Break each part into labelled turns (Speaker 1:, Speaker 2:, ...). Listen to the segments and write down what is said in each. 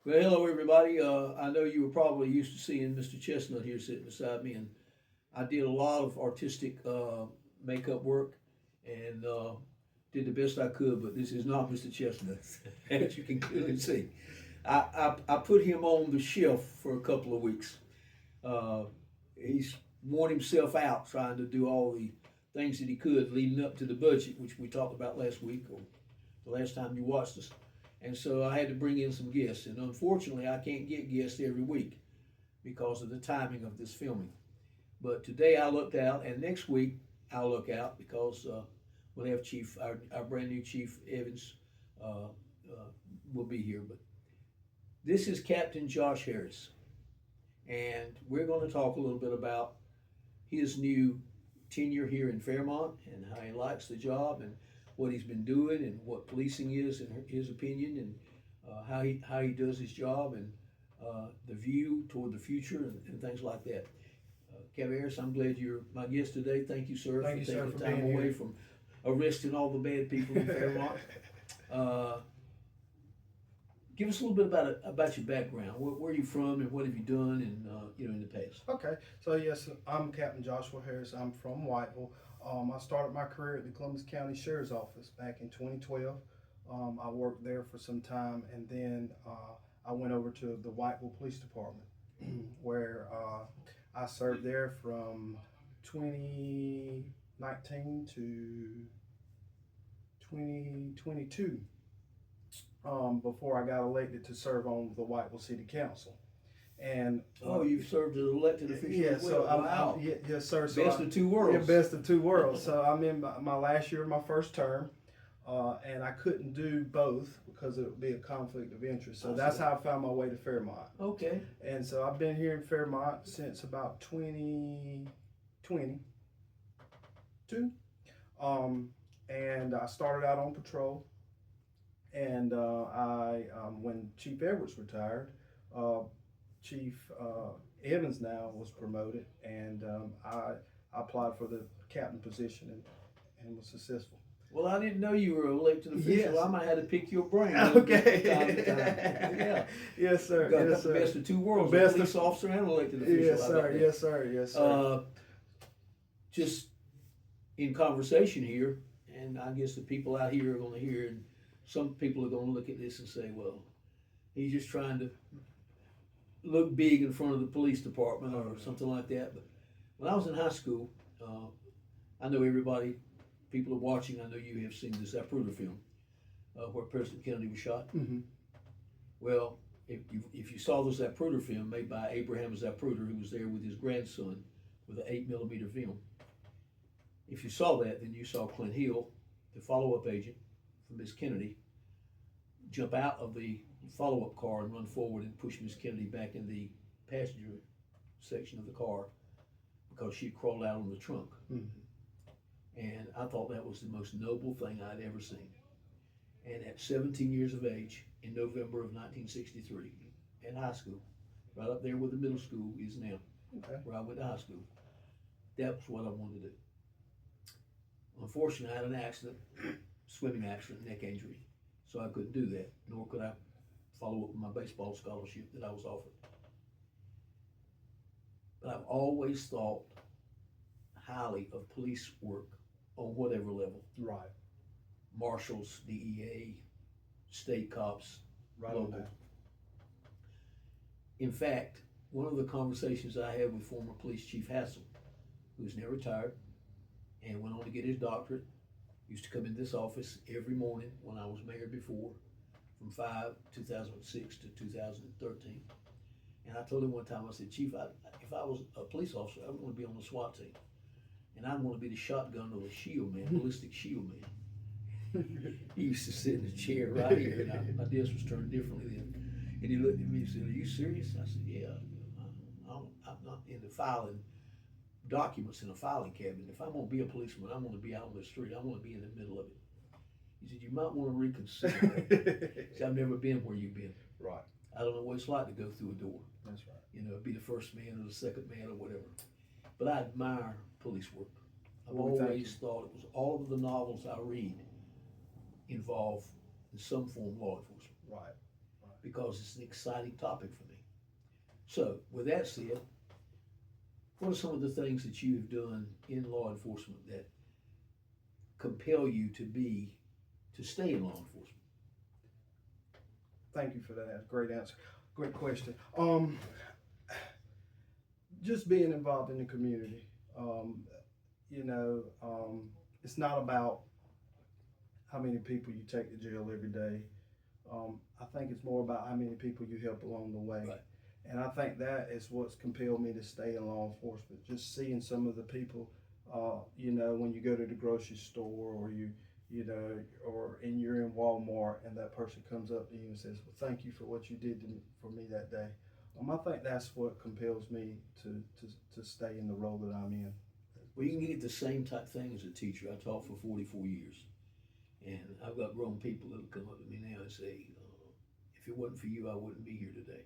Speaker 1: Well, hello everybody. I know you were probably used to seeing Mr. Chestnut here sitting beside me, and I did a lot of artistic makeup work and did the best I could. But this is not Mr. Chestnut, as you can clearly see. I put him on the shelf for a couple of weeks. Uh, he's worn himself out trying to do all the things that he could leading up to the budget, which we talked about last week or the last time you watched us. And so I had to bring in some guests. And unfortunately, I can't get guests every week because of the timing of this filming. But today I looked out, and next week I'll look out because we'll have our brand new Chief Evans uh, will be here. But this is Captain Josh Harris, and we're going to talk a little bit about his new tenure here in Fairmont and how he likes the job and what he's been doing and what policing is in his opinion and how he does his job and the view toward the future and things like that. Kevin Harris, I'm glad you're my guest today. Thank you, sir,
Speaker 2: Thank you,
Speaker 1: for
Speaker 2: sir,
Speaker 1: taking
Speaker 2: for
Speaker 1: the time
Speaker 2: being
Speaker 1: away
Speaker 2: here.
Speaker 1: from arresting all the bad people in Fairmont. Uh, Give us a little bit about your background. Where are you from, and what have you done, and in the past?
Speaker 2: Okay, so yes, I'm Captain Joshua Harris. I'm from Whiteville. I started my career at the Columbus County Sheriff's Office back in 2012. I worked there for some time, and then I went over to the Whiteville Police Department, where I served there from 2019 to 2022. Before I got elected to serve on the Whiteville City Council. And
Speaker 1: Oh, you've served as an elected official
Speaker 2: yeah,
Speaker 1: as
Speaker 2: so
Speaker 1: well. Wow.
Speaker 2: yes, sir. So
Speaker 1: Best of two worlds.
Speaker 2: Yeah, best of two worlds. So I'm in my last year of my first term, and I couldn't do both because it would be a conflict of interest. So that's how I found my way to Fairmont.
Speaker 1: Okay.
Speaker 2: And so I've been here in Fairmont since about 2022. And I started out on patrol. And when Chief Edwards retired, uh, Chief Evans now was promoted, and I applied for the captain position and was successful.
Speaker 1: Well, I didn't know you were an elected official.
Speaker 2: Yes.
Speaker 1: I might have to pick your brain.
Speaker 2: Okay.
Speaker 1: From time to time. Yeah.
Speaker 2: Yes, sir.
Speaker 1: Got
Speaker 2: Yes,
Speaker 1: the
Speaker 2: sir.
Speaker 1: best of two worlds.
Speaker 2: Best
Speaker 1: A police officer and an elected official.
Speaker 2: Yes,
Speaker 1: How
Speaker 2: sir.
Speaker 1: about that?
Speaker 2: Yes, sir. Yes, sir.
Speaker 1: Just in conversation here, and I guess the people out here are going to hear, and some people are going to look at this and say, well, he's just trying to look big in front of the police department or something like that. But when I was in high school, I know everybody, people are watching, I know you have seen the Zapruder film where President Kennedy was shot.
Speaker 2: Mm-hmm.
Speaker 1: Well, if you saw the Zapruder film made by Abraham Zapruder, who was there with his grandson with an 8mm film, if you saw that, then you saw Clint Hill, the follow-up agent for Miss Kennedy, jump out of the follow-up car and run forward and push Miss Kennedy back in the passenger section of the car because she crawled out on the trunk.
Speaker 2: Mm-hmm.
Speaker 1: And I thought that was the most noble thing I'd ever seen. And at 17 years of age, in November of 1963, in high school, right up there where the middle school is now,
Speaker 2: Okay.
Speaker 1: where I went to high school, that was what I wanted to do. Unfortunately, I had an accident, swimming accident, neck injury, so I couldn't do that, nor could I follow up with my baseball scholarship that I was offered. But I've always thought highly of police work on whatever level.
Speaker 2: Right.
Speaker 1: Marshals, DEA, state cops,
Speaker 2: Right.
Speaker 1: local.
Speaker 2: On
Speaker 1: In fact, one of the conversations I had with former police chief Hassel, who's now retired and went on to get his doctorate, used to come in this office every morning when I was mayor before, from 2006 to 2013. And I told him one time, I said, Chief, if I was a police officer, I would want to be on the SWAT team. And I'd want to be the shotgun or the shield man, ballistic shield man. He used to sit in the chair right here, and my desk was turned differently then. And he looked at me and said, are you serious? I said, yeah. I'm not into filing documents in a filing cabinet. If I'm going to be a policeman, I'm going to be out on the street. I want to be in the middle of it. He said, you might want to reconsider that. See, I've never been where you've been.
Speaker 2: Right.
Speaker 1: I don't know what it's like to go through a door.
Speaker 2: That's right.
Speaker 1: You know, be the first man or the second man or whatever. But I admire police work. I've
Speaker 2: Well, thank
Speaker 1: always thought it was all of the novels I read involve in some form law enforcement.
Speaker 2: Right.
Speaker 1: because it's an exciting topic for me. So, with that said, what are some of the things that you have done in law enforcement that compel you to stay in law enforcement?
Speaker 2: Thank you for that. Great answer. Great question. Just being involved in the community. You know, it's not about how many people you take to jail every day. I think it's more about how many people you help along the way.
Speaker 1: Right.
Speaker 2: And I think that is what's compelled me to stay in law enforcement. Just seeing some of the people, you know, when you go to the grocery store or you know, or you're in Walmart and that person comes up to you and says, well, thank you for what you did for me that day. I think that's what compels me to stay in the role that I'm in.
Speaker 1: Well, you can get the same type thing as a teacher. I taught for 44 years. And I've got grown people that'll come up to me now and say, if it wasn't for you, I wouldn't be here today.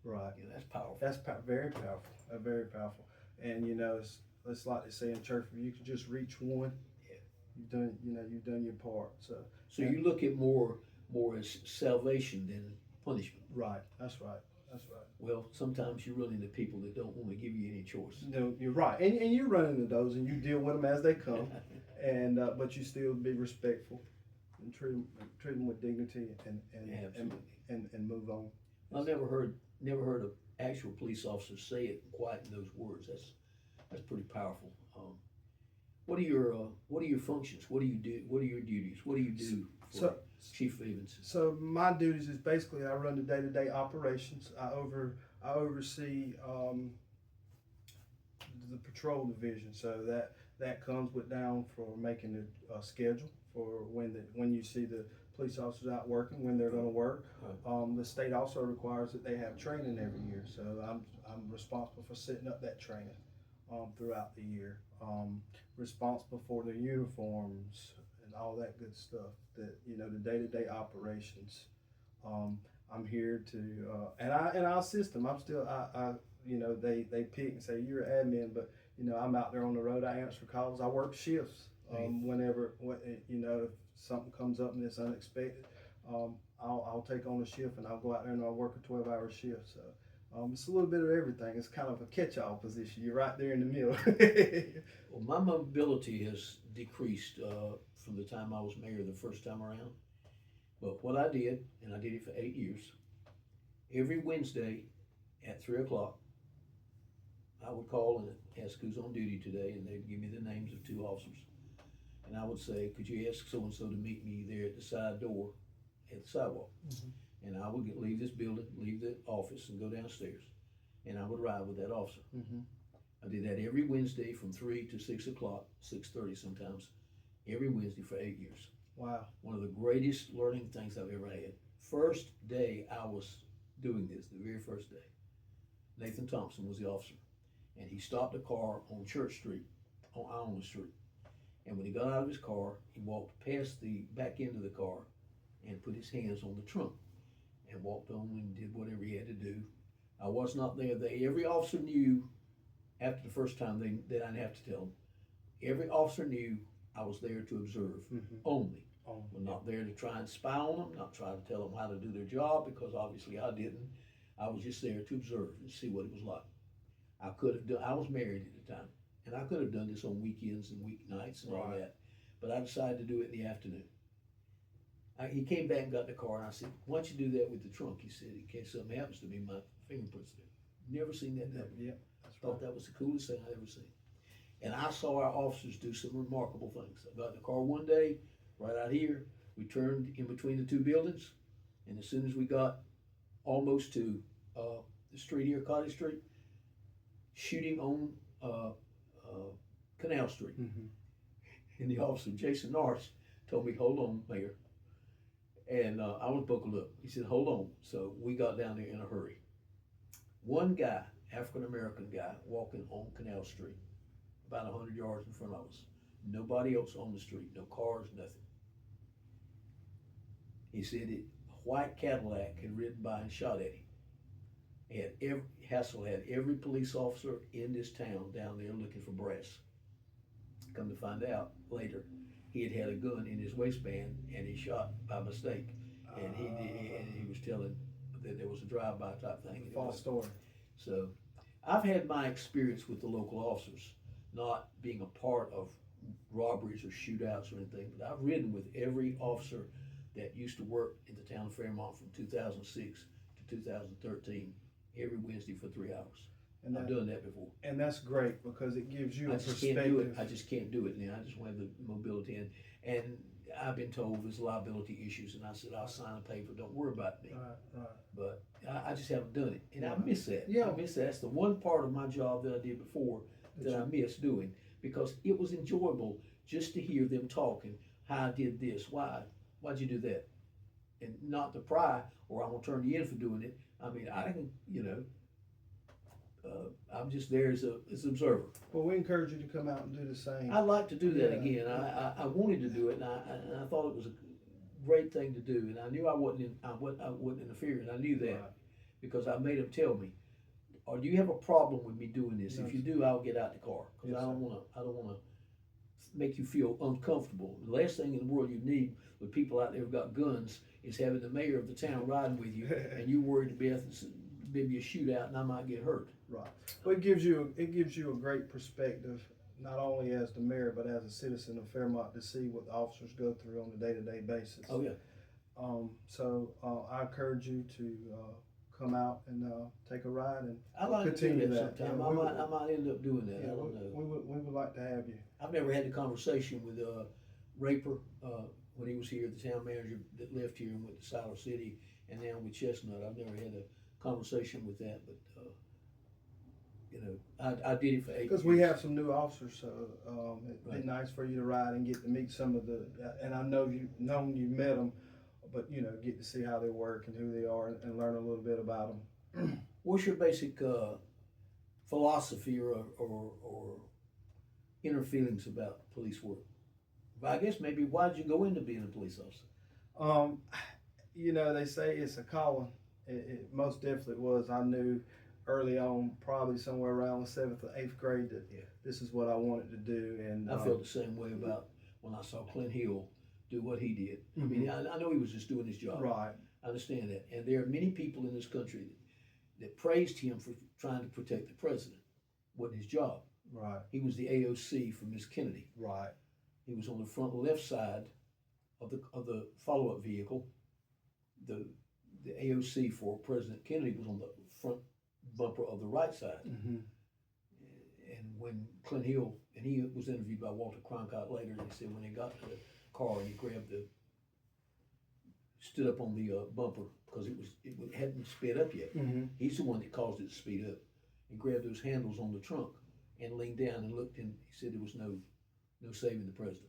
Speaker 2: Right.
Speaker 1: You know, that's powerful.
Speaker 2: That's very powerful. Very powerful. And you know, it's like they say in church, if you can just reach one,
Speaker 1: Yeah.
Speaker 2: you've done your part. So
Speaker 1: you look at more as salvation than punishment.
Speaker 2: Right. That's right. That's right.
Speaker 1: Well, sometimes you run into people that don't want to give you any choice.
Speaker 2: No, you're right. And you run into those and you deal with them as they come. And but you still be respectful and treat them with dignity and move on.
Speaker 1: I've never heard an actual police officer say it quite in those words. That's pretty powerful. What are your functions? What do you do? What are your duties? What do you do for Chief Evans?
Speaker 2: So my duties is basically I run the day-to-day operations. I oversee the patrol division. So that comes down for making a schedule for when you see the police officers out working, when they're going to work. The state also requires that they have training every year. So I'm responsible for setting up that training throughout the year. Responsible for the uniforms and all that good stuff. That the day-to-day operations. I'm here to and I assist them. I'm still they pick and say you're an admin, but I'm out there on the road. I answer calls. I work shifts. Whenever if something comes up and it's unexpected, I'll take on a shift and I'll go out there and I'll work a 12-hour shift. So it's a little bit of everything. It's kind of a catch-all position. You're right there in the middle.
Speaker 1: Well, my mobility has decreased from the time I was mayor the first time around. But what I did, and I did it for 8 years, every Wednesday at 3 o'clock, I would call and ask who's on duty today, and they'd give me the names of 2 officers. And I would say, could you ask so-and-so to meet me there at the side door at the sidewalk? Mm-hmm. And I would leave this building, leave the office, and go downstairs. And I would ride with that officer. Mm-hmm. I did that every Wednesday from 3 to 6 o'clock, 6:30 sometimes, every Wednesday for 8 years.
Speaker 2: Wow.
Speaker 1: One of the greatest learning things I've ever had. First day I was doing this, the very first day, Nathan Thompson was the officer. And he stopped a car on Church Street, on Allen Street. And when he got out of his car, he walked past the back end of the car and put his hands on the trunk and walked on and did whatever he had to do. I was not there. Every officer knew after the first time, they didn't have to tell them. Every officer knew I was there to observe only. I'm not there to try and spy on them, not try to tell them how to do their job, because obviously I didn't. I was just there to observe and see what it was like. I was married at the time, and I could have done this on weekends and weeknights and all that, but I decided to do it in the afternoon. He came back and got in the car, and I said, why don't you do that with the trunk? He said, in case something happens to me, my fingerprints there. Never seen that happen.
Speaker 2: Yeah,
Speaker 1: Thought that was the coolest thing I'd ever seen. And I saw our officers do some remarkable things. I got in the car one day, right out here, we turned in between the 2 buildings, and as soon as we got almost to the street here, Cottage Street, shooting on Canal Street. Mm-hmm. And the officer, Jason Norris, told me, hold on, Mayor. And I was buckled up. He said, hold on. So we got down there in a hurry. One guy, African-American guy, walking on Canal Street, about 100 yards in front of us. Nobody else on the street, no cars, nothing. He said a white Cadillac had ridden by and shot at him. Hassel had every police officer in this town down there looking for brass. Come to find out later, he had a gun in his waistband and he shot by mistake. And he was telling that there was a drive-by type thing.
Speaker 2: False story.
Speaker 1: So I've had my experience with the local officers, not being a part of robberies or shootouts or anything, but I've ridden with every officer that used to work in the town of Fairmont from 2006 to 2013, every Wednesday for 3 hours.
Speaker 2: And
Speaker 1: I've done that before.
Speaker 2: And that's great because it gives you
Speaker 1: I
Speaker 2: a
Speaker 1: just
Speaker 2: perspective.
Speaker 1: can't do it. I just can't do it now. I just don't have the mobility, and I've been told there's liability issues, and I said I'll sign a paper. Don't worry about me.
Speaker 2: Right.
Speaker 1: But I just haven't done it, and I
Speaker 2: Right.
Speaker 1: miss that.
Speaker 2: Yeah.
Speaker 1: I miss that. That's the one part of my job that I did before that I miss doing, because it was enjoyable just to hear them talking. How I did this. Why'd you do that? And not to pry or I'm gonna turn you in for doing it. I mean, I can, I'm just there as an observer.
Speaker 2: Well, we encourage you to come out and do the same.
Speaker 1: I'd like to do that
Speaker 2: Yeah.
Speaker 1: again. I wanted to do it, and I thought it was a great thing to do, and I knew I wouldn't interfere, and I knew that
Speaker 2: Right.
Speaker 1: because I made them tell me, "Or do you have a problem with me doing this?
Speaker 2: No,
Speaker 1: If you do, I'll get out the car because
Speaker 2: Yes,
Speaker 1: I don't want to make you feel uncomfortable. The last thing in the world you need with people out there who've got guns is having the mayor of the town riding with you, and you worried to be maybe a shootout and I might get hurt."
Speaker 2: Right. But it gives you a great perspective, not only as the mayor but as a citizen of Fairmont, to see what the officers go through on a day-to-day basis.
Speaker 1: Oh yeah.
Speaker 2: So I encourage you to come out and take a ride and
Speaker 1: I like
Speaker 2: continue
Speaker 1: to do that
Speaker 2: that.
Speaker 1: sometime.
Speaker 2: Yeah,
Speaker 1: I might end up doing that.
Speaker 2: yeah,
Speaker 1: I don't know.
Speaker 2: we would like to have you.
Speaker 1: I've never had the conversation with Raper when he was here, the town manager that left here and went to Siler City, and now with Chestnut. I've never had a conversation with that, but I did it for 8 years.
Speaker 2: Because we have some new officers, so it'd
Speaker 1: Right.
Speaker 2: be nice for you to ride and get to meet some of the. And I know you've met them, but get to see how they work and who they are, and learn a little bit about them.
Speaker 1: What's your basic philosophy or inner feelings about police work? But I guess maybe why did you go into being a police officer?
Speaker 2: They say it's a calling. It most definitely was. I knew early on, probably somewhere around the 7th or 8th grade, that this is what I wanted to do. And
Speaker 1: I felt the same way about when I saw Clint Hill do what he did. I mean, I know he was just doing his job.
Speaker 2: Right.
Speaker 1: I understand that. And there are many people in this country that praised him for trying to protect the president. Wasn't his job.
Speaker 2: Right.
Speaker 1: He was the AOC for Miss Kennedy.
Speaker 2: Right.
Speaker 1: He was on the front left side of the follow-up vehicle. The AOC for President Kennedy was on the front bumper of the right side.
Speaker 2: Mm-hmm.
Speaker 1: And when Clint Hill, and he was interviewed by Walter Cronkite later, and he said when they got to the car and he stood up on the bumper because it hadn't sped up yet.
Speaker 2: Mm-hmm.
Speaker 1: He's the one that caused it to speed up, and grabbed those handles on the trunk and leaned down and looked, and he said there was no saving the president.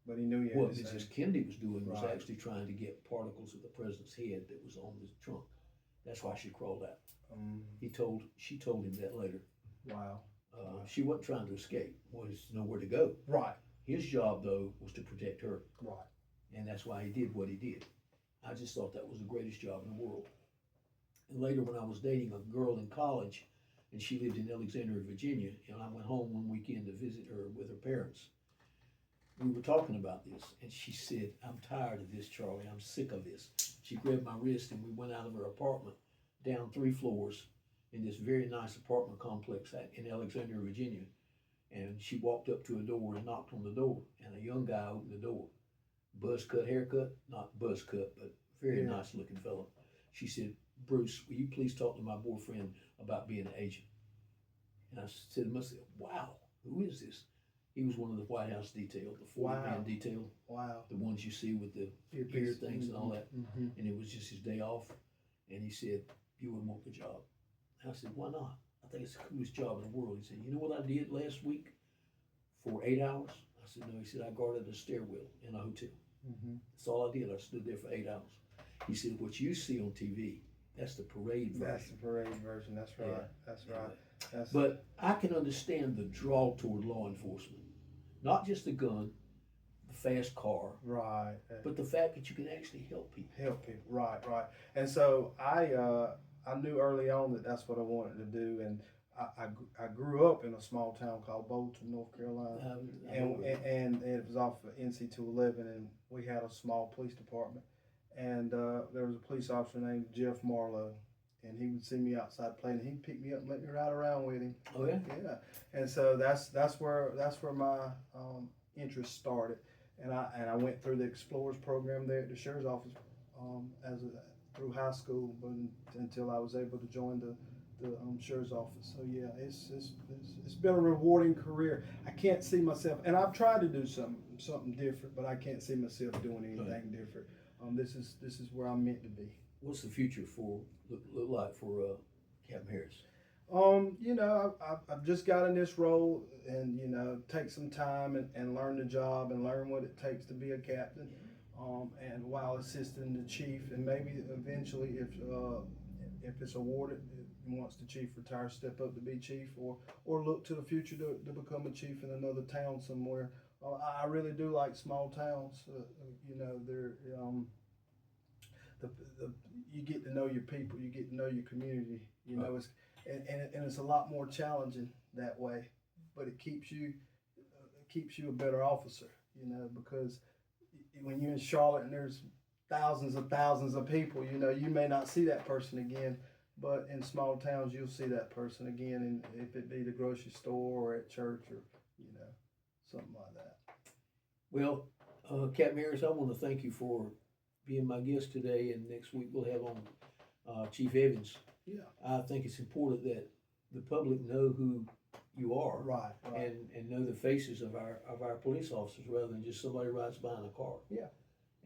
Speaker 2: But he knew he had
Speaker 1: What
Speaker 2: to say.
Speaker 1: Mrs. Kennedy was doing was
Speaker 2: Right.
Speaker 1: actually trying to get particles of the president's head that was on the trunk. That's why she crawled out. She told him that later.
Speaker 2: Wow.
Speaker 1: She wasn't trying to escape, was nowhere to go.
Speaker 2: Right.
Speaker 1: His job, though, was to protect her,
Speaker 2: Right.
Speaker 1: and that's why he did what he did. I just thought that was the greatest job in the world. And later, when I was dating a girl in college, and she lived in Alexandria, Virginia, and I went home one weekend to visit her with her parents, we were talking about this, and she said, "I'm tired of this, Charlie. I'm sick of this." She grabbed my wrist, and we went out of her apartment, down 3 floors, in this very nice apartment complex in Alexandria, Virginia. And she walked up to a door and knocked on the door, and a young guy opened the door. Buzz cut haircut, not buzz cut, but very nice looking fellow. She said, "Bruce, will you please talk to my boyfriend about being an agent?" And I said to myself, wow, who is this? He was one of the White House detail, the 40-man detail,
Speaker 2: Wow.
Speaker 1: the ones you see with the ear things and all that. And it was just his day off. And he said, "You wouldn't want the job." And I said, "Why not? I think it's the coolest job in the world." He said, "You know what I did last week for 8 hours?" I said, "No." He said, "I guarded a stairwell in a hotel. That's all I did. I stood there for 8 hours." He said, "What you see on TV, that's the parade version."
Speaker 2: That's the parade version. That's right.
Speaker 1: Yeah.
Speaker 2: That's right. That's
Speaker 1: But I can understand the draw toward law enforcement. Not just the gun, the fast car,
Speaker 2: right.
Speaker 1: but the fact that you can actually help people.
Speaker 2: Help people. Right. Right. And so I knew early on that that's what I wanted to do, and I grew up in a small town called Bolton, North Carolina, and it was off of NC 211, and we had a small police department, and there was a police officer named Jeff Marlowe, and he would see me outside playing, and he'd pick me up and let me ride around with him.
Speaker 1: Oh yeah.
Speaker 2: Yeah, and so that's where my interest started, and I went through the Explorers program there at the sheriff's office through high school, but until I was able to join the sheriff's office. So yeah, it's been a rewarding career. I can't see myself, and I've tried to do something different, but I can't see myself doing anything different. This is where I'm meant to be.
Speaker 1: What's the future look like for Captain Harris?
Speaker 2: You know, I've just got in this role, and you know, take some time and learn the job and learn what it takes to be a captain. And while assisting the chief, and maybe eventually, if it's awarded, once the chief retires, step up to be chief, or look to the future to become a chief in another town somewhere. I really do like small towns. You know, they're you get to know your people, you get to know your community. You know, and it's a lot more challenging that way, but it keeps you a better officer. You know, because when you're in Charlotte and there's thousands of people, you know, you may not see that person again, but in small towns you'll see that person again, and if it be the grocery store or at church or, you know, something like that.
Speaker 1: Well, Captain Harris, I want to thank you for being my guest today, and next week we'll have on Chief Evans.
Speaker 2: Yeah.
Speaker 1: I think it's important that the public know who you are,
Speaker 2: Right.
Speaker 1: and know the faces of our police officers rather than just somebody rides by in a car.
Speaker 2: Yeah.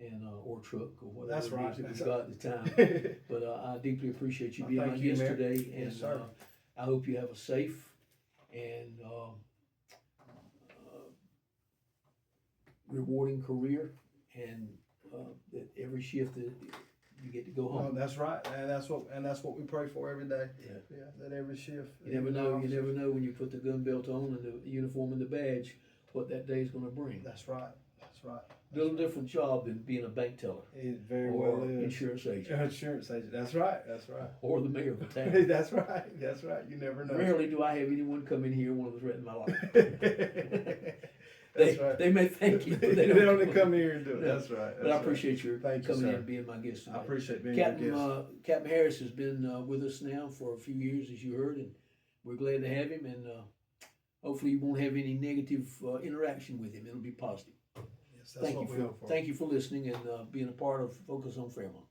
Speaker 1: And or truck or whatever
Speaker 2: That's right.
Speaker 1: it is that we've got at the time. But I deeply appreciate you being my guest today, and
Speaker 2: yes, sir.
Speaker 1: I hope you have a safe and rewarding career, and that every shift that you get to go home.
Speaker 2: That's right, and that's what we pray for every day. Yeah, that every shift.
Speaker 1: You never know when you put the gun belt on and the uniform and the badge, what that day is going to bring.
Speaker 2: That's right.
Speaker 1: A little different job than being a bank teller.
Speaker 2: It very
Speaker 1: or
Speaker 2: well is.
Speaker 1: Insurance agent.
Speaker 2: Insurance agent. That's right.
Speaker 1: Or the mayor of the town.
Speaker 2: That's right. You never know.
Speaker 1: Rarely do I have anyone come in here and want to threaten my life.
Speaker 2: That's right.
Speaker 1: They may thank you, but they
Speaker 2: don't
Speaker 1: don't
Speaker 2: come here and do it. That's right.
Speaker 1: But I appreciate your
Speaker 2: coming
Speaker 1: in and being my guest today.
Speaker 2: I appreciate being your guest.
Speaker 1: Captain Harris has been with us now for a few years, as you heard, and we're glad to have him. And hopefully you won't have any negative interaction with him. It'll be positive.
Speaker 2: Yes, that's what we hope for.
Speaker 1: Thank you for listening and being a part of Focus on Fairmont.